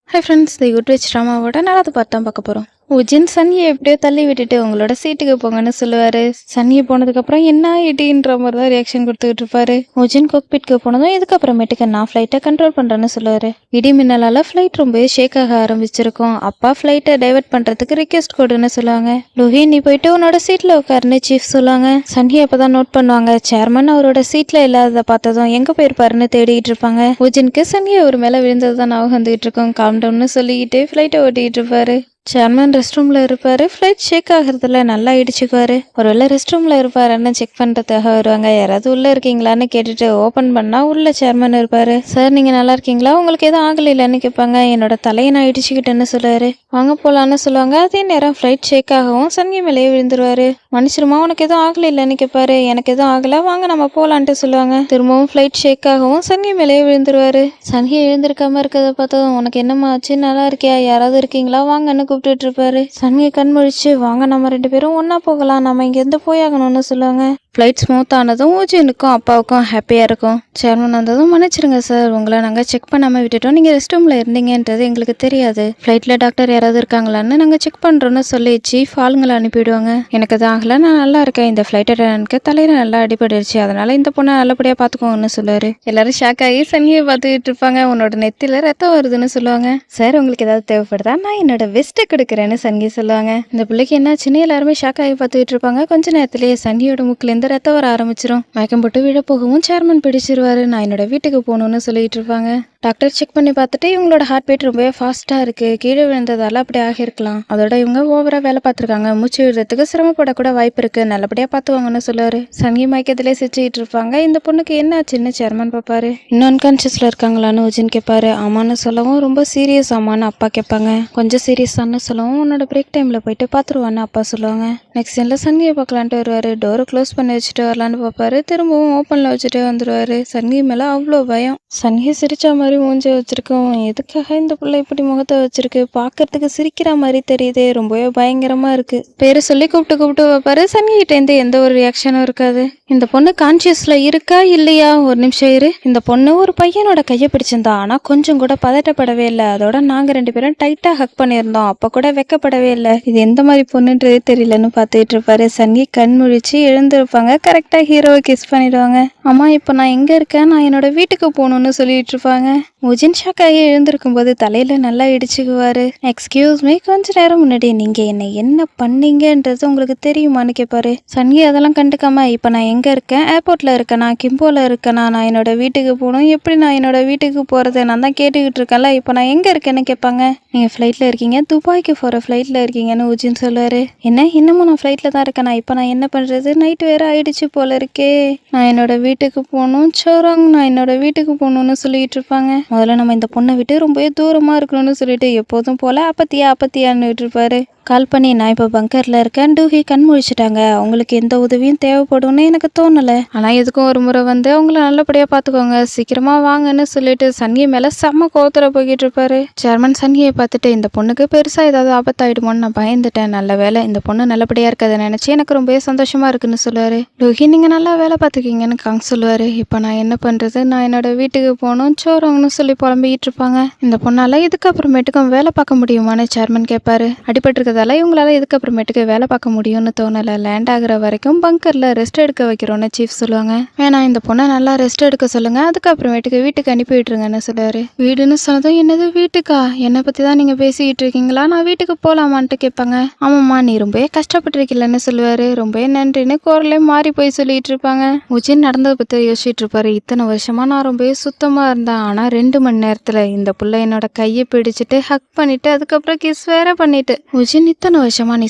Hi friends, the good witch ட்ராமாவோட 4வது part தான் பார்க்க போகிறோம். உஜின் சன்னியை எப்படியோ தள்ளி விட்டுட்டு உங்களோட சீட்டுக்கு போங்கன்னு சொல்லுவார். சன்னியை போனதுக்கப்புறம் என்ன ஐடின்ற மாதிரி தான் ரியாக்ஷன் கொடுத்துக்கிட்டு இருப்பாரு. உஜின் கோக்பிட்க்கு போனதும் இதுக்கப்புறமேட்டுக்கு நான் ஃப்ளைட்டை கண்ட்ரோல் பண்ணுறேன்னு சொல்லுவார். இடி மின்னலால் ஃப்ளைட் ரொம்ப ஷேக் ஆக ஆரம்பிச்சிருக்கும். அப்பா ஃப்ளைட்டை டைவர்ட் பண்ணுறதுக்கு ரிக்வெஸ்ட் கொடுன்னு சொல்லுவாங்க. லுஹி, நீ போயிட்டு உன்னோட சீட்டில் உட்காருன்னு சீஃப் சொல்லுவாங்க. சன்னியை அப்போ தான் நோட் பண்ணுவாங்க. சேர்மன் அவரோட சீட்டில் இல்லாத பார்த்ததும் எங்கே போயிருப்பாருன்னு தேடிட்டு இருப்பாங்க. உஜினுக்கு சன்னியை ஒரு மேலே விழுந்தது தான் ஞாபகம் வந்துகிட்டு இருக்கும். காம் டவுன்னு சொல்லிக்கிட்டு ஃப்ளைட்டை ஓட்டிகிட்டு இருப்பாரு. சேர்மன் ரெஸ்ட் ரூமில் இருப்பார். ஃப்ளைட் ஷேக் ஆகிறதுல நல்லா இடிச்சுக்குவார். ஒருவேளை ரெஸ்ட் ரூமில் இருப்பாருன்னு செக் பண்ணுறதுக்காக வருவாங்க. யாராவது உள்ளே இருக்கீங்களான்னு கேட்டுட்டு ஓப்பன் பண்ணால் உள்ள சேர்மன் இருப்பார். சார், நீங்கள் நல்லா இருக்கீங்களா? உங்களுக்கு எதுவும் ஆகலைன்னு கேட்பாங்க. என்னோட தலையை நான் இடிச்சுக்கிட்டேன்னு சொல்லுவார். வாங்க போகலான்னு சொல்லுவாங்க. அதே நேரம் ஃப்ளைட் ஷேக் ஆகவும் சன்னியை மேலேயே விழுந்துருவார். மன்னிச்சிருமா, உனக்கு எதுவும் ஆகலைன்னு கேட்பாரு. எனக்கு எதுவும் ஆகலை, வாங்க நம்ம போகலான்ட்டு சொல்லுவாங்க. திரும்பவும் ஃப்ளைட் ஷேக் ஆகவும் சன்னியை மேலேயே விழுந்துருவார். சன்னியை எழுந்திருக்காம இருக்கிறத பார்த்ததும் உனக்கு என்னம்மா ஆச்சு, நல்லா இருக்கியா, யாராவது இருக்கீங்களா, வாங்கன்னு கூப்பிட்டு இருப்பாரு. சன்னியை கண் முழிச்சு, வாங்க நம்ம 2 பேரும் ஒன்னா போகலாம், நம்ம இங்கேருந்து போயாகணும்னு சொல்லுவாங்க. ஃப்ளைட் ஸ்மூத் ஆனதும் உஜினுக்கும் அப்பாவுக்கும் ஹாப்பியாக இருக்கும். சேர்மன் வந்ததும், மன்னிச்சிருங்க சார், உங்களை நாங்கள் செக் பண்ணாமல் விட்டுட்டோம். நீங்கள் ரெஸ்ட் ரூமில் இருந்தீங்கன்றது எங்களுக்கு தெரியாது. ஃப்ளைட்டில் டாக்டர் யாராவது இருக்காங்களான்னு நாங்கள் செக் பண்ணுறோன்னு சொல்லி சீஃப் ஆளுங்களை அனுப்பிவிடுவாங்க. எனக்கு தான் ஆகலை, நான் நல்லா இருக்கேன். இந்த ஃப்ளைட் அட்டெண்டன்ட்க்கு தலையில் நல்லா அடிபட்டுருச்சு, அதனால இந்த பொண்ணை நல்லபடியாக பார்த்துக்கோங்கன்னு சொல்லுவார். எல்லாரும் ஷாக் ஆகி சன்னியை பார்த்துக்கிட்டு இருப்பாங்க. உன்னோட நெத்தியில் ரத்தம் வருதுன்னு சொல்லுவாங்க. சார், உங்களுக்கு ஏதாவது தேவைப்படுதா, நான் என்னோட வெஸ்ட்டை கொடுக்குறேன்னு சன்னி சொல்லுவாங்க. இந்த பிள்ளைக்கு என்னாச்சுன்னு எல்லாருமே ஷாக் ஆகி பார்த்துக்கிட்டு இருப்பாங்க. கொஞ்ச நேரத்திலேயே சன்னியோட மூக்கில் ரத்தம் வர ஆரம்பிச்சிரும். மயக்கம் போட்டு விழ போகவும் சேர்மன் பிடிச்சிருவாரு. நான் என்னோட வீட்டுக்கு போகணும்னு சொல்லிட்டு இருப்பாங்க. டாக்டர் செக் பண்ணி பார்த்துட்டு இவங்களோட ஹார்ட் பீட் ரொம்பவே ஃபாஸ்ட்டாக இருக்குது, கீழே விழுந்ததால அப்படி ஆகியிருக்கலாம், அதோட இவங்க ஓவராக வேலை பார்த்துருக்காங்க, மூச்சு விடுறதுக்கு சிரமப்படக்கூட வாய்ப்பு இருக்குது, நல்லபடியாக பார்த்துவாங்கன்னு சொல்லுவார். சங்கி மயக்கத்திலே சிரிச்சுக்கிட்டு இருப்பாங்க. இந்த பொண்ணுக்கு என்ன ஆச்சுன்னு சேர்மன் பார்ப்பாரு. இன்னும் அன்கான்ஷியஸில் இருக்காங்களான்னு உஜின் கேட்பாரு. ஆமான்னு சொல்லவும், ரொம்ப சீரியஸ் ஆமான்னு அப்பா கேட்பாங்க. கொஞ்சம் சீரியஸானு சொல்லவும், உன்னோட பிரேக் டைமில் போயிட்டு பார்த்துருவான்னு அப்பா சொல்லுவாங்க. நெக்ஸ்ட் சீனில் சங்கியை பார்க்கலான்ட்டு வருவார். டோரை க்ளோஸ் பண்ணி வச்சுட்டு வரலான்னு பார்ப்பாரு. திரும்பவும் ஓப்பனில் வச்சுட்டு வந்துடுவார். சங்கி மேலே அவ்வளோ பயம். சங்கி சிரிச்சா மாதிரி மூஞ்ச வச்சிருக்கோம். எதுக்காக இந்த பிள்ளை இப்படி முகத்தை வச்சிருக்கு, பார்க்கறதுக்கு சிரிக்கிற மாதிரி தெரியுது, ரொம்பவே பயங்கரமா இருக்கு. பேரை சொல்லி கூப்பிட்டு வைப்பாரு. சன்னிகிட்டேருந்து எந்த ஒரு ரியாக்ஷனும் இருக்காது. இந்த பொண்ணு கான்சியஸ்ல இருக்கா இல்லையா, ஒரு நிமிஷம் இரு. இந்த பொண்ணு ஒரு பையனோட கையை பிடிச்சிருந்தா, ஆனா கொஞ்சம் கூட பதட்டப்படவே இல்லை. அதோட நாங்க 2 பேரும் டைட்டா ஹக் பண்ணியிருந்தோம், அப்ப கூட வெக்கப்படவே இல்லை. இது எந்த மாதிரி பொண்ணுன்றதே தெரியலன்னு பார்த்துட்டு இருப்பாரு. சன்னி கண் முழிச்சு எழுந்திருப்பாங்க. கரெக்டா ஹீரோவை கிஸ் பண்ணிடுவாங்க. அம்மா, இப்போ நான் எங்க இருக்கேன், நான் என்னோட வீட்டுக்கு போகணும்னு சொல்லிட்டு இருப்பாங்க. உஜின் ஷாக்காகி எழுந்திருக்கும் போது தலையில நல்லா இடிச்சுக்குவாரு. எக்ஸ்கியூஸ் மீ, கொஞ்ச நேரம் முன்னாடி நீங்க என்ன பண்ணீங்கன்றது உங்களுக்கு தெரியுமான்னு கேட்பாரு. சன்னி அதெல்லாம் கண்டுக்காம, இப்ப நான் எங்க இருக்கேன், ஏர்போர்ட்ல இருக்கேனா, கிம்போல இருக்கேனா, நான் என்னோட வீட்டுக்கு போகணும், எப்படி நான் என்னோட வீட்டுக்கு போறது, நான் தான் கேட்டுக்கிட்டு இருக்கேன்ல, இப்போ நான் எங்க இருக்கேன்னு கேட்பாங்க. நீங்க ஃப்ளைட்ல இருக்கீங்க, துபாய்க்கு போற ஃப்ளைட்ல இருக்கீங்கன்னு உஜின் சொல்லுவாரு. என்ன, இன்னமும் நான் ஃப்ளைட்ல தான் இருக்கேனா, இப்போ நான் என்ன பண்றது, நைட் வேற ஆயிடுச்சு போல இருக்கே, நான் என்னோட வீட்டுக்கு போகணும், சோராங், நான் என்னோட வீட்டுக்கு போகணும்னு சொல்லிட்டு இருப்பாங்க. முதல்ல நம்ம இந்த பொண்ணை விட்டு ரொம்பவே தூரமா இருக்கணும்னு சொல்லிட்டு எப்போதும் போல அப்பத்தியான்னு இருப்பாரு. கால் பண்ணி, நான் இப்போ பங்கரில் இருக்கேன், டூஹி கண் முழிச்சிட்டாங்க, அவங்களுக்கு எந்த உதவியும் தேவைப்படும்னு எனக்கு தோணலை, ஆனால் எதுக்கும் ஒரு முறை வந்து அவங்கள நல்லபடியாக பார்த்துக்கோங்க, சீக்கிரமா வாங்கன்னு சொல்லிட்டு சன்னியை மேலே செம்ம கோவத்தில் போய்கிட்டு இருப்பாரு. சேர்மன் சன்னியை பார்த்துட்டு, இந்த பொண்ணுக்கு பெருசாக ஏதாவது ஆபத்தாயிடுமோன்னு நான் பயந்துட்டேன், நல்ல வேலை இந்த பொண்ணு நல்லபடியாக இருக்கிறத நினச்சி எனக்கு ரொம்பவே சந்தோஷமா இருக்குன்னு சொல்லுவாரு. டூஹி, நீங்கள் நல்லா வேலை பார்த்துக்கீங்கன்னு காங் சொல்லுவார். இப்போ நான் என்ன பண்ணுறது, நான் என்னோட வீட்டுக்கு போகணும், சோறோங்கன்னு சொல்லி புலம்பிக்கிட்டு இருப்பாங்க. இந்த பொண்ணால் இதுக்கப்புறமேட்டுக்கும் வேலை பார்க்க முடியுமான்னு சேர்மன் கேட்பாரு. அடிபட்டு இவங்களால இதுக்கப்புறமேட்டுக்கு வேலை பார்க்க முடியும்னு தோணலை, லேண்ட் ஆகுற வரைக்கும் பங்கர்ல ரெஸ்ட் எடுக்க வைக்கிறோன்னு சீஃப் சொல்லுவாங்க. வேணா, இந்த பொண்ணை நல்லா ரெஸ்ட் எடுக்க சொல்லுங்க, அதுக்கப்புறமேட்டுக்கு வீட்டுக்கு அனுப்பி விட்டுருங்கன்னு சொல்லுவாரு. வீடுன்னு சொன்னதும், என்னது வீட்டுக்கா, என்னை பத்தி தான் நீங்க பேசிக்கிட்டு இருக்கீங்களா, நான் வீட்டுக்கு போலாமான்ட்டு கேட்பாங்க. ஆமாம்மா, நீ ரொம்பவே கஷ்டப்பட்டிருக்கலன்னு சொல்லுவாரு. ரொம்பவே நன்றின்னு குரலே மாறி போய் சொல்லிட்டு இருப்பாங்க. உஜின் நடந்ததை பத்தி யோசிச்சுட்டு இருப்பாரு. இத்தனை வருஷமா நான் ரொம்பவே சுத்தமா இருந்தேன், ஆனா 2 மணி நேரத்துல இந்த புள்ள என்னோட கையை பிடிச்சிட்டு ஹக் பண்ணிட்டு அதுக்கப்புறம் கிஸ் வேற பண்ணிட்டு, உஜின், இத்தனை வருஷமா நீ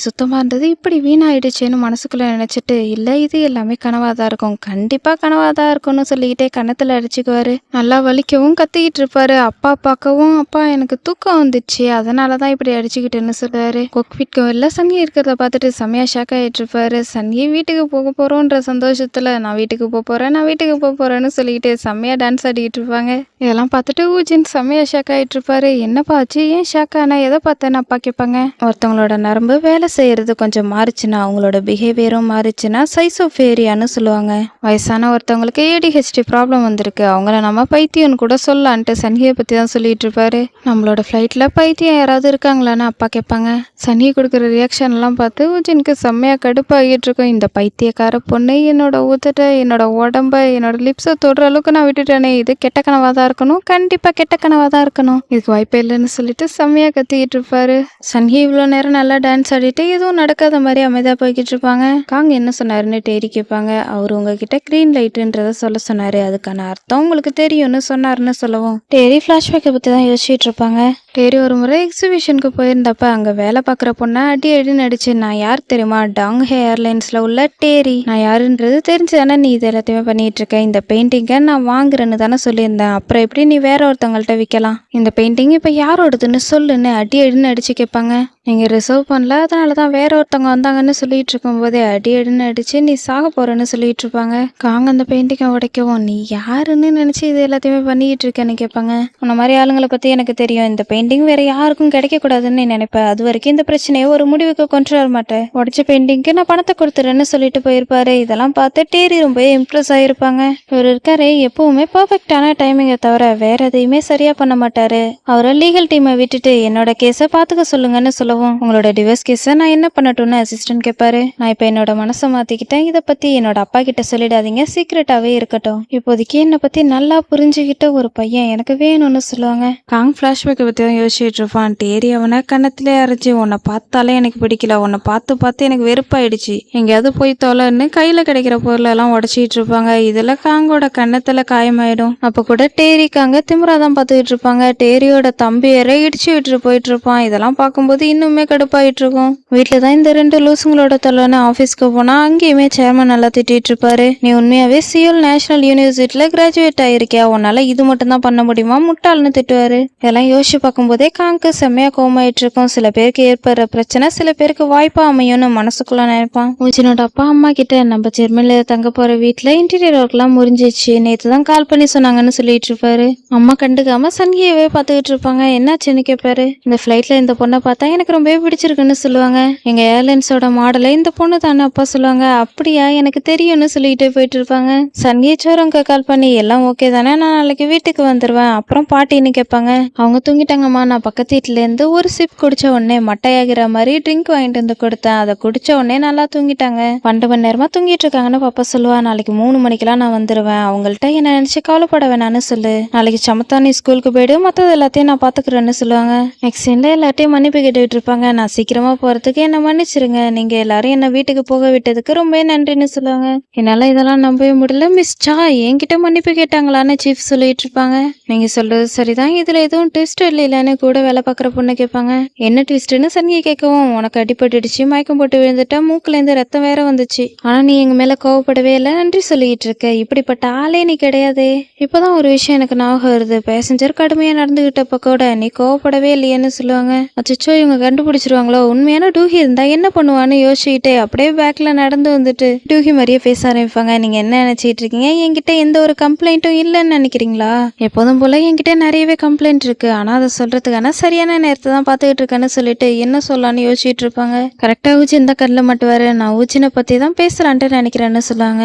சுத்தமா இருந்தது இப்படி வீணாயிடுச்சேன்னு மனசுக்குள்ள நினைச்சிட்டு, இல்ல இது எல்லாமே கனவாதான் இருக்கும், கண்டிப்பா கனவாதான் இருக்கும்னு சொல்லிக்கிட்டே கன்னத்துல அடிச்சுக்குவாரு. நல்லா வலிக்கவும் கத்திக்கிட்டு இருப்பாரு. அப்பா பார்க்கவும், அப்பா எனக்கு தூக்கம் வந்துச்சு, அதனாலதான் இப்படி அடிச்சுக்கிட்டேன்னு சொல்லுவாரு. கொக்பிட்க்கு வெளில சன்னி இருக்கிறத பார்த்துட்டு செம்மையா ஷாக் ஆயிட்டு இருப்பாரு. சன்னி வீட்டுக்கு போக போறோன்ற சந்தோஷத்துல, நான் வீட்டுக்கு போறேன்னு சொல்லிக்கிட்டு செம்மையா டான்ஸ் ஆடிக்கிட்டு இருப்பாங்க. இதெல்லாம் பார்த்துட்டு ஊஜின் செம்மையா ஷாக் ஆயிட்டு இருப்பாரு. என்னப்பா ஆச்சு, ஏன் ஷாக் ஆனா, எதை பார்த்தேன்னு அப்பா கேட்பாங்க. ஒருத்தவங்களோட ஒருத்தவங்களோட நரம்பு வேலை செய்யறது கொஞ்சம் மாறுச்சுன்னா அவங்களோட பிஹேவியரும் மாறுச்சுன்னா சைசோஃபேரியான்னு சொல்லுவாங்க. வயசான ஒருத்தவங்களுக்கு ஏடிஹெச்டி ப்ராப்ளம் வந்திருக்கு, அவங்கள நம்ம பைத்தியம்னு கூட சொல்லலான்ட்டு சன்னியை பற்றி தான் சொல்லிட்டு இருப்பாரு. நம்மளோட ஃப்ளைட்டில் பைத்தியம் யாராவது இருக்காங்களான்னு அப்பா கேட்பாங்க. சன்னி கொடுக்குற ரியாக்ஷன்லாம் பார்த்து உஜினுக்கு செம்மையாக கடுப்பாகிட்டு இருக்கும். இந்த பைத்தியக்கார பொண்ணு என்னோட உதட்ட, என்னோட உடம்ப, என்னோட லிப்ஸை தொடுற அளவுக்கு நான் விட்டுட்டேனே, இது கெட்ட கனவாக தான் இருக்கணும், கண்டிப்பாக கெட்ட கனவாக தான் இருக்கணும், இதுக்கு வாய்ப்பே இல்லைன்னு சொல்லிட்டு செம்மையாக கத்திக்கிட்டு இருப்பாரு. சன்ஹி இவ்வளோ நேரம் நல்லா டான்ஸ் ஆடிட்டு எதுவும் நடக்காத மாதிரி அமைதியாக போய்கிட்டு இருப்பாங்க. காங் என்ன சொன்னாருன்னு டேரி கேட்பாங்க. அவர் உங்ககிட்ட கிரீன் லைட்டுன்றத சொல்ல சொன்னாரு, அதுக்கான அர்த்தம் உங்களுக்கு தெரியும்னு சொன்னாருன்னு சொல்லவும் டேரி ஃப்ளாஷ்பேக்கை பற்றி தான் யோசிச்சுட்டு இருப்பாங்க. டேரி ஒரு முறை எக்ஸிபிஷனுக்கு போயிருந்தப்ப அங்கே வேலை பார்க்குற பொண்ணை அடின்னு அடிச்சு, நான் யார் தெரியுமா, டாங் ஹே ஏர்லைன்ஸில் உள்ள டேரி, நான் யாருன்றது தெரிஞ்சு தானே நீ இது எல்லாத்தையுமே பண்ணிட்டு இருக்க, இந்த பெயிண்டிங்கை நான் வாங்குறேன்னு தானே சொல்லியிருந்தேன், அப்புறம் எப்படி நீ வேற ஒருத்தவங்கள்ட்ட விற்கலாம், இந்த பெயிண்டிங் இப்போ யாரோடதுன்னு சொல்லுன்னு அடின்னு அடிச்சு கேட்பாங்க. நீங்கள் ரிசர்வ் பண்ணல, அதனால தான் வேற ஒருத்தவங்க வந்தாங்கன்னு சொல்லிட்டு இருக்கும்போதே அடின்னு அடிச்சு நீ சாக போறேன்னு சொல்லிட்டு இருப்பாங்க. காங்க அந்த பெயிண்டிங்கை உடைக்கவும், நீ யாருன்னு நினச்சி இது எல்லாத்தையுமே பண்ணிட்டு இருக்கேன்னு கேட்பாங்க. உன்ன மாதிரி ஆளுங்களை பற்றி எனக்கு தெரியும், இந்த பெயிண்டிங் வேற யாருக்கும் கிடைக்கக்கூடாதுன்னு நினைப்பேன், அது வரைக்கும் இந்த பிரச்சனையை ஒரு முடிவுக்கு கொண்டு வர மாட்டேன், உடைச்ச பெயிண்டிங்க்கு நான் பணத்தை கொடுத்துறேன்னு சொல்லிட்டு போயிருப்பாரு. இதெல்லாம் பார்த்து டேரி ரொம்ப இம்ப்ரெஸ் ஆகிருப்பாங்க. இவர் இருக்காரு எப்பவுமே பர்ஃபெக்டான டைமிங்கை தவிர வேற எதையுமே சரியா பண்ண மாட்டாரு. அவரை லீகல் டீமை விட்டுட்டு என்னோட கேஸை பார்த்துக்க சொல்லுங்கன்னு சொல்லவும், உங்களோட டிவோர்ஸ் கேஸை நான் என்ன பண்ணட்டும்னு அசிஸ்டன்ட் கேட்பாரு. நான் இப்போ என்னோட மனசை மாத்திக்கிட்டேன், இதை பத்தி என்னோட அப்பா கிட்ட சொல்லிடாதீங்க, சீக்ரெட்டாவே இருக்கட்டும், இப்போதைக்கு என்னை பத்தி நல்லா புரிஞ்சுக்கிட்ட ஒரு பையன் எனக்கு வேணும்னு சொல்லுவாங்க. காங் ஃபிளாஷ்பேக்கை பத்தி தான் யோசிச்சுட்டு இருப்பான். டேரி அவனை கன்னத்திலே அரைச்சி, உன்னை பார்த்தாலே எனக்கு பிடிக்கல, உன்னை பார்த்து பார்த்து எனக்கு வெறுப்பாயிடுச்சு, எங்கேயாவது போய் தொலைன்னு கையில கிடைக்கிற பொருளெல்லாம் உடச்சிட்டு இருப்பாங்க. இதுல காங்கோட கன்னத்துல காயமாயிடும். அப்ப கூட டேரி காங்க திமிரா தான் பார்த்துக்கிட்டு இருப்பாங்க. டேரியோட தம்பி வேற இடிச்சு விட்டுட்டு போயிட்டு இருப்பான். இதெல்லாம் பார்க்கும்போது இன்னுமே கடுப்பாயிட்டு இருக்கும். வீட்டுல தான் இந்த ரெண்டு லூசுங்களோட தொல்லைன்னு ஆஃபீஸ்க்கு போனா அங்கேயுமே சேர்மன் நல்லா திட்டிட்டு இருப்பாரு. நீ உண்மையாவே சியோல் நேஷனல் யூனிவர்சிட்டியில கிராஜுவேட் ஆயிருக்கியா, உன்னால இது மட்டும் தான் பண்ண முடியுமா, முட்டாள்னு திட்டுவாரு. இதெல்லாம் யோசிச்சு பார்க்கும்போதே காங்க்கு செம்மையா கோமாயிட்டு இருக்கும். சில பேருக்கு ஏற்படுற பிரச்சனை சில பேருக்கு வாய்ப்பா அமையும்னு மனசுக்குள்ள நினைப்பான். உஜினோட அப்பா அம்மா கிட்ட நம்ம ஜெர்மனில தங்க போற வீட்டுல இன்டீரியர் ஒர்க் எல்லாம் முறிஞ்சிச்சு, நேத்து தான் கால் பண்ணி சொன்னாங்கன்னு சொல்லிட்டு இருப்பாரு. அம்மா கண்டுக்காம சன்கியவே பார்த்துக்கிட்டு இருப்பாங்க. என்னாச்சுன்னு கேட்பாரு. இந்த ஃபிளைட்ல இந்த பொண்ணை பார்த்தா எனக்கு ரொம்பவே பிடிச்சிருக்குன்னு சொல்லுவாங்க. எங்க ஏர்லைன்ஸோட மாடலை இந்த பொண்ணு தானே அப்பா சொல்லுவாங்க. அப்படியா, எனக்கு தெரியும்னு சொல்லிட்டு போயிட்டு இருப்பாங்க. சன்கியை சோரங்க கால் பண்ணி, எல்லாம் ஓகே தானே, நான் நாளைக்கு வீட்டுக்கு வந்துருவேன், அப்புறம் பாட்டின்னு கேட்பாங்க. அவங்க தூங்கிட்டாங்கம்மா, நான் பக்கத்து வீட்டுல இருந்து ஒரு சிப் குடிச்ச உடனே மட்டையாகிற மாதிரி ட்ரிங்க் வாங்கிட்டு வந்து கொடுத்தேன், அதை குடிச்ச உடனே நல்லா தூங்கிட்டாங்க, 2 மணி நேரமா தூங்கிட்டு இருக்காங்கன்னு பாப்பா சொல்லுவா. நாளைக்கு 3 மணிக்கெல்லாம் நான் வந்துருவேன், அவங்கள்ட்ட என்ன நினைச்சு கவலைப்பட வேணான்னு சொல்லு, நாளைக்கு சமத்தா நீ ஸ்கூலுக்கு போயிடு, மற்றது எல்லாத்தையும் நான் பாத்துக்கிறேன்னு சொல்லுவாங்க. நெக்ஸ்ட் சீன்ல எல்லாத்தையும் மன்னிப்பு கேட்டுக்கிட்டு இருப்பாங்க. நான் சீக்கிரமா போறதுக்கு என்ன மன்னிச்சிருங்க, நீங்க எல்லாரும் என்ன வீட்டுக்கு போக விட்டதுக்கு ரொம்ப நன்றின்னு சொல்லுவாங்க. என்னால இதெல்லாம் நம்பவே முடியல மிஸ் சா, என்கிட்ட மன்னிப்பு கேட்டாங்களான்னு சீஃப் சொல்லிட்டு இருப்பாங்க. நீங்க சொல்றது சரிதான், இதுல எதுவும் ட்விஸ்ட் இல்லைன்னு கூட வேலை பார்க்குற பொண்ணு கேட்பாங்க. என்ன ட்விஸ்ட்னு சன்னியை கேட்கவும், உனக்கு அடிபட்டுடுச்சு, மயக்கம் போட்டு விழுந்துட்டா, மூக்குல இருந்து ரத்தம் வேற வந்துச்சு, ஆனா நீ எங்க மேல கோவப்படவே இல்லை, நன்றி சொல்லிட்டு இருக்க, இப்படிப்பட்ட ஆளே நீ கிடையாதே. இப்பதான் ஒரு விஷயம் எனக்கு ஞாபகம் வருது, பேசஞ்சர் கடுமையா நடந்துகிட்டப்ப கூட நீ கோவப்படவே இல்லையேன்னு சொல்லுவாங்க. அச்சோ இவங்க கண்டுபிடிச்சிருவாங்களோ, உண்மையான டூஹி இருந்தா என்ன பண்ணுவான்னு யோசிச்சுக்கிட்டே அப்படியே பேக்ல நடந்து வந்துட்டு டூஹி மாதிரியே பேச ஆரம்பிப்பாங்க. நீங்க என்ன நினைச்சிட்டு இருக்கீங்க, என்கிட்ட எந்த ஒரு கம்ப்ளைண்ட்டும் இல்லைன்னு நினைக்கிறீங்களா, எப்போதும் போல என்கிட்ட நிறையவே கம்ப்ளைண்ட் இருக்கு, ஆனா அதை சொல்றதுக்கான சரியான நேரத்தை தான் பார்த்துக்கிட்டு இருக்கேன்னு சொல்லிட்டு என்ன சொல்லலான்னு யோசிச்சுட்டு இருப்பாங்க. கரெக்டா ஊச்சி இந்த கண்ணில் மட்டுவாரு. நான் ஊச்சினை பத்தி தான் பேசலான்ட்டு நினைக்கிறேன்னு சொல்லுவாங்க.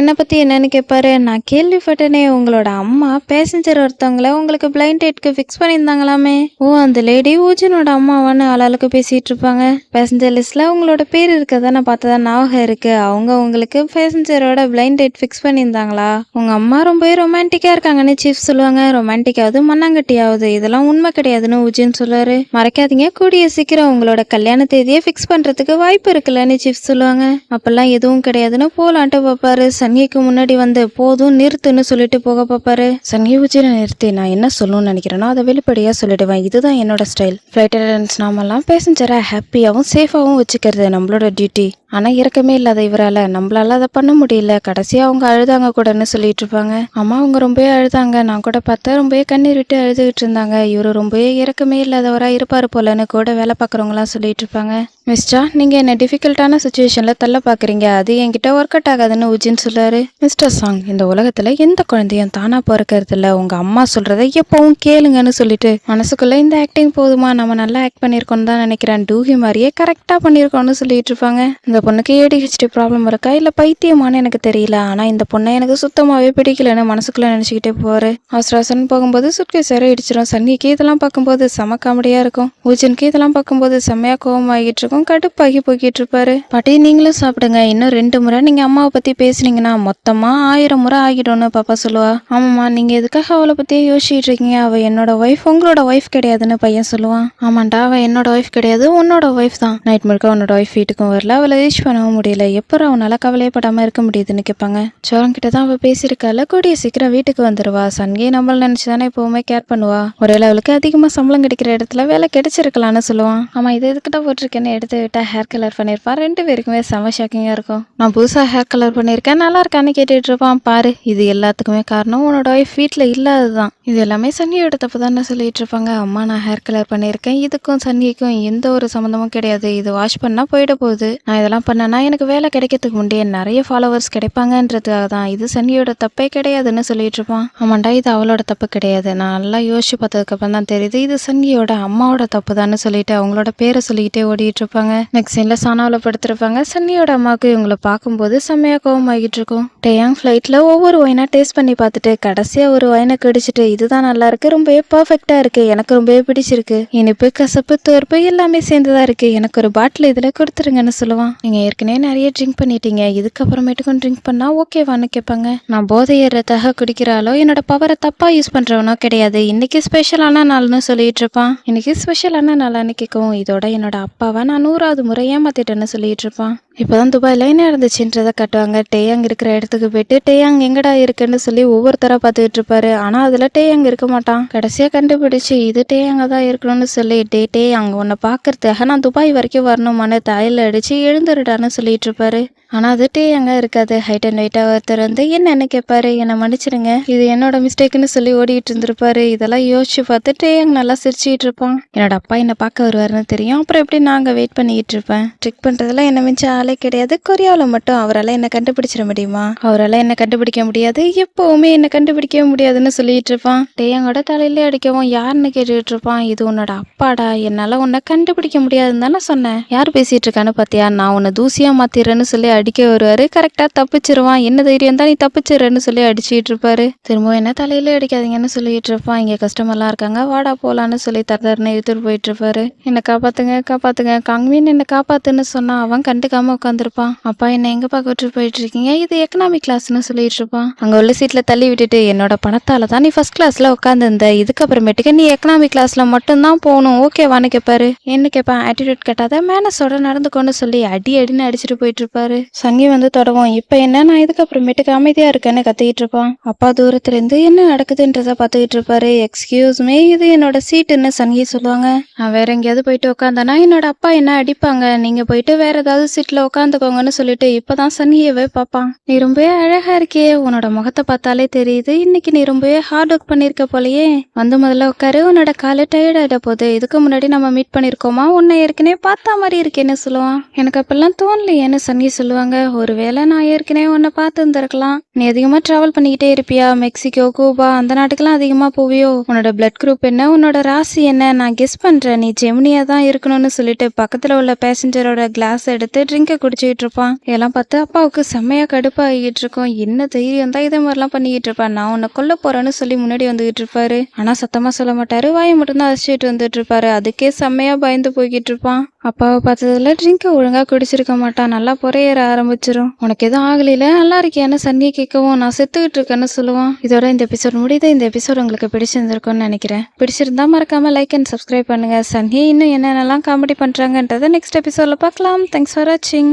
என்ன பத்தி என்னன்னு கேட்பாரு. நான் கேள்விப்பட்டேனே, உங்களோட அம்மா பேசஞ்சர் ஒருத்தவங்கள உங்களுக்கு பிளைண்ட் டேட்க்கு ஃபிக்ஸ் பண்ணியிருந்தாங்களாமே. ஓ, அந்த லேடி ஊஜினோட அம்மாவான்னு ஆளாளுக்கு பேசிட்டு இருப்பாங்க. பேசஞ்சர் லிஸ்ட்ல உங்களோட பேர் இருக்கதா நான் பார்த்ததா ஞாபகம் இருக்கு, அவங்க உங்களுக்கு பேசஞ்சரோட பிளைண்ட் டேட் ஃபிக்ஸ் பண்ணியிருந்தாங்களா, உங்க அம்மா ரொம்பவே ரொமான்டிக்கா இருக்காங்கன்னு சீஃப் சொல்லுவாங்க. ரொமான்டிக்காவது மண்ணாங்கட்டியாவது இதெல்லாம் உண்மை கிடையாதுன்னு உஜின் சொல்லுவாரு. மறைக்காதீங்க, கூடிய சீக்கிரம் உங்களோட கல்யாண தேதியை ஃபிக்ஸ் பண்றதுக்கு வாய்ப்பு இருக்குல்லன்னு சீஃப் சொல்லுவாங்க. அப்பெல்லாம் எதுவும் கிடையாதுன்னு போலான்ட்டு பார்ப்பாரு. சன்கிக்கு முன்னாடி வந்து போதும் நிறுத்துன்னு சொல்லிட்டு போக பார்ப்பாரு. சன்கி உஜினை நிறுத்தி, நான் என்ன சொல்லணும்னு நினைக்கிறேனோ அதை வெளிப்படையா சொல்லிடுவேன், இதுதான் என்னோட ஸ்டைல், ஃபிளைட் அட்டெண்டன்ஸ் நாமெல்லாம் பேசஞ்சரை ஹாப்பியாகவும் சேஃபாகவும் வச்சுக்கிறது நம்மளோட டியூட்டி, ஆனா இறக்கமே இல்லாத இவரால நம்மளால அதை பண்ண முடியல, கடைசியா அவங்க அழுதாங்க கூடன்னு சொல்லிட்டு இருப்பாங்க. அம்மா அவங்க ரொம்பவே அழுதாங்க, நான் கூட பார்த்தா ரொம்பவே கண்ணீர் விட்டு அழுதுகிட்டு இருந்தாங்க, இவரு ரொம்பவே இறக்கமே இல்லாதவரா இருப்பாரு போலன்னு கூட வேலை பார்க்குறவங்களாம் சொல்லிட்டு இருப்பாங்க. மிஸ்டர் நீங்க என்ன டிஃபிகல்ட்டான சுச்சுவேஷன்ல தள்ள பாக்குறீங்க, அது என்கிட்ட ஒர்க் அவுட் ஆகாதுன்னு உஜின் சொல்றாரு. மிஸ்டர் சாங், இந்த உலகத்துல எந்த குழந்தையும் தானா பிறக்கிறது இல்ல, உங்க அம்மா சொல்றதை எப்பவும் கேளுங்கன்னு சொல்லிட்டு மனசுக்குள்ள இந்த ஆக்டிங் போதுமா, நம்ம நல்லா ஆக்ட் பண்ணிருக்கோம்னு தான் நினைக்கிறேன், டூஹி மாதிரியே கரெக்டா பண்ணிருக்கோம்னு சொல்லிட்டு இருப்பாங்க. இந்த பொண்ணுக்கு ADHD ப்ராப்ளம் இருக்கா இல்ல பைத்தியமானு எனக்கு தெரியல, ஆனா இந்த பொண்ணை எனக்கு சுத்தமாவே பிடிக்கலன்னு மனசுக்குள்ள நினைச்சுக்கிட்டே போவாரு. அவசரம் போகும்போது சுட்கேஸ் வேற இடிச்சிடும். சன்னிக்கு இதெல்லாம் பார்க்கும்போது செம காமெடியா இருக்கும். உஜனுக்கு இதெல்லாம் பார்க்கும்போது செம்மையா கோவமாகிட்டு இருக்கும். கடுப்பாகி போய்கிட்டு இருப்பாரு. பாட்டி நீங்களும் சாப்பிடுங்க, இன்னும் 2 முறை நீங்க அம்மாவை பத்தி பேசுனீங்கன்னா மொத்தமா 1000 முறை ஆகிடும்னு பாப்பா சொல்லுவா. ஆமாம்மா, நீங்க எதுக்காக அவளை பத்தியே யோசிச்சுட்டு இருக்கீங்க, அவ என்னோட ஒய்ஃப், உங்களோட ஒய்ஃப் கிடையாதுன்னு பையன் சொல்லுவான். ஆமாண்டா, அவ என்னோட ஒய்ஃப் கிடையாது, உன்னோட ஒய்ஃப் தான். நைட் முழுக்க உன்னோட ஒய்ஃப் வீட்டுக்கும் வரல, அவளை ரீச் பண்ணவும் முடியல, எப்போ அவனால கவலையப்படாம இருக்க முடியுதுன்னு கேட்பாங்க. சோரம் கிட்ட தான் அவ பேசியிருக்கால, கூடிய சீக்கிரம் வீட்டுக்கு வந்துருவா. சன்கே நம்மள நினைச்சுதானே எப்பவுமே கேர் பண்ணுவா. ஒரே அவளுக்கு அதிகமா சம்பளம் கிடைக்கிற இடத்துல வேலை கிடைச்சிருக்கலாம்னு சொல்லுவான். ஆமா, இது எதுக்கிட்ட போட்டிருக்கேன்னு எடுத்து விட்டா ஹேர் கலர் பண்ணியிருப்பான். 2 பேருக்குமே செம ஷாக்கிங்கா இருக்கும். நான் புதுசா ஹேர் கலர் பண்ணியிருக்கேன், நல்லா இருக்கான்னு கேட்டுட்டு இருப்பான். பாரு, இது எல்லாத்துக்குமே காரணம் உன்னோட ஒய்ஃப் வீட்டுல இல்லாததுதான், இது எல்லாமே சன்னியோட தப்பு தானே சொல்லிட்டு இருப்பாங்க. அம்மா, நான் ஹேர் கலர் பண்ணியிருக்கேன், இதுக்கும் சன்னிக்கும் எந்த ஒரு சம்மந்தமும் கிடையாது, இது வாஷ் பண்ணா போயிட போகுது, நான் இதெல்லாம் பண்ணேன்னா எனக்கு வேலை கிடைக்கிறதுக்கு முன்னே நிறைய ஃபாலோவர்ஸ் கிடைப்பாங்கன்றதுக்காக தான், இது சன்னியோட தப்பே கிடையாதுன்னு சொல்லிட்டு இருப்பான். ஆமாண்டா, இது அவளோட தப்பு கிடையாது, நான் நல்லா யோசிச்சு பார்த்ததுக்கு அப்புறம் தான் தெரியுது இது சன்னியோட அம்மாவோட தப்பு தான்னு சொல்லிட்டு அவங்களோட பேரை சொல்லிக்கிட்டே ஓடிட்டு இருப்பாங்க. நெக்ஸ்ட் சீன்ல சானாவில் படுத்திருப்பாங்க. சன்னியோட அம்மாவுக்கு இவங்களை பார்க்கும்போது செம்மையா கோவம் ஆகிட்டு இருக்கும். டேயாங் ஃபிளைட்ல ஒவ்வொரு ஒயினா டேஸ்ட் பண்ணி பார்த்துட்டு கடைசியா ஒரு ஒயினை கடிச்சிட்டு இதுதான் நல்லா இருக்கு, ரொம்பவே பர்ஃபெக்டா இருக்கு, எனக்கு ரொம்பவே பிடிச்சிருக்கு, இனிப்பு கசப்பு தோற்பு எல்லாமே சேர்ந்துதான் இருக்கு, எனக்கு ஒரு பாட்டில் இதுல கொடுத்துருங்கன்னு சொல்லுவான். நீங்க ஏற்கனவே நிறைய ட்ரிங்க் பண்ணிட்டீங்க, இதுக்கப்புறமேட்டுக்கும் ட்ரிங்க் பண்ணா ஓகேவான்னு கேட்பாங்க. நான் போதை ஏறதாக குடிக்கிறாளோ என்னோட பவரை தப்பா யூஸ் பண்றவனோ கிடையாது, இன்னைக்கு ஸ்பெஷலான நாள்னு சொல்லிட்டு இருப்பான். இன்னைக்கு ஸ்பெஷலான நாளான்னு கேட்கவும் இதோட என்னோட அப்பாவை நான் 100வது முறை ஏமாத்திட்டேன்னு சொல்லிட்டு இருப்பான். இப்போதான் துபாயில என்ன நடந்துச்சுன்றதை காட்டுவாங்க. டேயாங் இருக்கிற இடத்துக்கு போயிட்டு டேயாங் எங்கடா இருக்குன்னு சொல்லி ஒவ்வொருத்தரா பார்த்துக்கிட்டு இருப்பாரு. ஆனா அதுல டேயாங் இருக்க மாட்டான். கடைசியா கண்டுபிடிச்சு இது டேயாங்க தான் இருக்கணும்னு சொல்லி டேயாங் உன்னை பாக்குறதுக்காக நான் துபாய் வரைக்கும் வரணுமான்னு தலையில அடிச்சு எழுந்துருடான்னு சொல்லிட்டு இருப்பாரு. ஆனா அது டேயாங்க இருக்காது. ஹைட் அண்ட் வெயிட்டா ஒருத்தர் வந்து என்னன்னு கேட்பாரு. என்னை மன்னிச்சிருங்க, இது என்னோட மிஸ்டேக்னு சொல்லி ஓடிட்டு இருந்திருப்பாரு. இதெல்லாம் யோசிச்சு பார்த்து டேயாங் நல்லா சிரிச்சுட்டு இருப்பான். என்னோட அப்பா என்ன பார்க்க வருவாருன்னு தெரியும், அப்புறம் எப்படி நாங்க வெயிட் பண்ணிக்கிட்டு இருப்பேன், ட்ரிக் பண்றதுல என்ன மிஞ்ச ஆளே கிடையாது, கொரியாவில் மட்டும் அவரால் என்ன கண்டுபிடிச்சிட முடியுமா, அவரால் என்ன கண்டுபிடிக்க முடியாது, எப்பவுமே என்ன கண்டுபிடிக்கவே முடியாதுன்னு சொல்லிட்டு இருப்பான். டேயாங்கோட தலையிலே அடிக்கவும் யாருன்னு கேட்டுட்டு இருப்பான். இது உன்னோட அப்பாடா, என்னால உன்னை கண்டுபிடிக்க முடியாதுன்னு தானே சொன்னேன், யார் பேசிட்டு இருக்கான்னு பாத்தியா, நான் உன்னை தூசியா மாத்திரன்னு சொல்லி அடிக்க வருவாரு. கரெக்டா தப்பிச்சிருவான். என்ன தைரியம் தான் நீ தப்பிச்சிருன்னு சொல்லி அடிச்சுட்டு இருப்பாரு. திரும்ப என்ன தலையில அடிக்காதீங்கன்னு சொல்லிட்டு இருப்பான். இங்க கஸ்டமர்லாம் இருக்காங்க, வாடா போலான்னு சொல்லி தரதரன்னு எடுத்துட்டு போயிட்டு இருப்பாரு. என்ன காப்பாத்துங்க காப்பாத்துங்க, காங்மீன் என்ன காப்பாத்துன்னு சொன்னா அவன் கண்டுக்காம உட்காந்துருப்பான். அப்பா என்ன எங்க பாக்கிட்டு போயிட்டு இருக்கீங்க, இது எக்கனாமிக் கிளாஸ்ன்னு சொல்லிட்டு இருப்பான். அங்க உள்ள சீட்ல தள்ளி விட்டுட்டு என்னோட பணத்தால தான் நீ ஃபர்ஸ்ட் கிளாஸ்ல உட்காந்துருந்த, இதுக்கப்புறமேட்டுக்கு நீ எக்கனாமிக் கிளாஸ்ல மட்டும்தான் போகணும், ஓகேவான்னு கேட்பாரு. என்ன கேட்பான், ஆட்டிடியூட் கட்டாத மேனஸோட நடந்துக்கோன்னு சொல்லி அடின்னு அடிச்சுட்டு போயிட்டு இருப்பாரு. சங்கி வந்து தொடவும், இப்ப என்ன, நான் இதுக்கப்புறமேட்டுக்கு அமைதியா இருக்கேன்னு கத்திக்கிட்டு இருப்பான். அப்பா தூரத்துல இருந்து என்ன நடக்குதுன்றத பாத்துக்கிட்டு இருப்பாரு. எக்ஸ்கியூஸ் மீ, இது என்னோட சீட்டுன்னு சங்கி சொல்லுவாங்க. நான் வேற எங்கேயாவது போயிட்டு உட்காந்தனா என்னோட அப்பா என்ன அடிப்பாங்க, நீங்க போயிட்டு வேற ஏதாவது சீட்ல உட்காந்துக்கோங்கன்னு சொல்லிட்டு இப்பதான் சன்னியவே பாப்பான். நீ ரொம்பவே அழகா இருக்கே, உன்னோட முகத்தை பார்த்தாலே தெரியுது இன்னைக்கு நீ ரொம்பவே ஹார்ட் ஒர்க் பண்ணிருக்க போலயே, வந்து முதல்ல உட்காரு, உன்னோட காலு டயர்ட் ஆயிட போகுது, இதுக்கு முன்னாடி நம்ம மீட் பண்ணிருக்கோமா, உன்னை ஏற்கனவே பார்த்தா மாதிரி இருக்கேன்னு சொல்லுவான். எனக்கு அப்பெல்லாம் தோணலையேன்னு சங்கி சொல்லுவாங்க. ஒருவேளை நான் ஏற்கனவே உன்னை பார்த்து இருந்திருக்கலாம், நீ அதிகமா டிராவல் பண்ணிக்கிட்டே இருப்பியா, மெக்சிகோ கூபா அந்த நாட்டுக்கெல்லாம் அதிகமா போவியோ, உன்னோட பிளட் குரூப் என்ன, உன்னோட ராசி என்ன, நான் கெஸ் பண்றேன் நீ ஜெமினியா தான் இருக்கணும்னு சொல்லிட்டு பக்கத்துல உள்ள பேசஞ்சரோட கிளாஸ் எடுத்து ட்ரிங்க குடிச்சிட்டு இருப்பான். இதெல்லாம் பார்த்து அப்பாவுக்கு செம்மையா கடுப்பா ஆகிட்டு இருக்கும். என்ன தைரியம் தான் இதே மாதிரிலாம் பண்ணிக்கிட்டு இருப்பான், நான் உன்னை கொல்ல போறேன்னு சொல்லி முன்னாடி வந்துகிட்டு இருப்பாரு. ஆனா சத்தமா சொல்ல மாட்டாரு, வாயை மட்டும்தான் அசிச்சிட்டு வந்துட்டு இருப்பாரு. அதுக்கே செம்மையா பயந்து போய்கிட்டு இருப்பான். அப்பாவை பார்த்ததுல ட்ரிங்க ஒழுங்கா குடிச்சிருக்க மாட்டான், நல்லா புறையேற ஆரம்பிச்சிரும். உனக்கு எதுவும் ஆகலையில, நல்லா இருக்கியான்னு சன்னியை கேட்கவும் நான் செத்துக்கிட்டு இருக்கேன்னு சொல்லுவான். இதோட இந்த எபிசோட் முடியுது. இந்த எபிசோட் உங்களுக்கு பிடிச்சிருந்திருக்கும்னு நினைக்கிறேன். பிடிச்சிருந்தா மறக்காம லைக் அண்ட் சப்ஸ்கிரைப் பண்ணுங்க. சன்னி இன்னும் என்னென்னலாம் காமெடி பண்றாங்கன்றதை நெக்ஸ்ட் எபிசோட்ல பார்க்கலாம். தேங்க்ஸ் ஃபார் வாட்சிங்.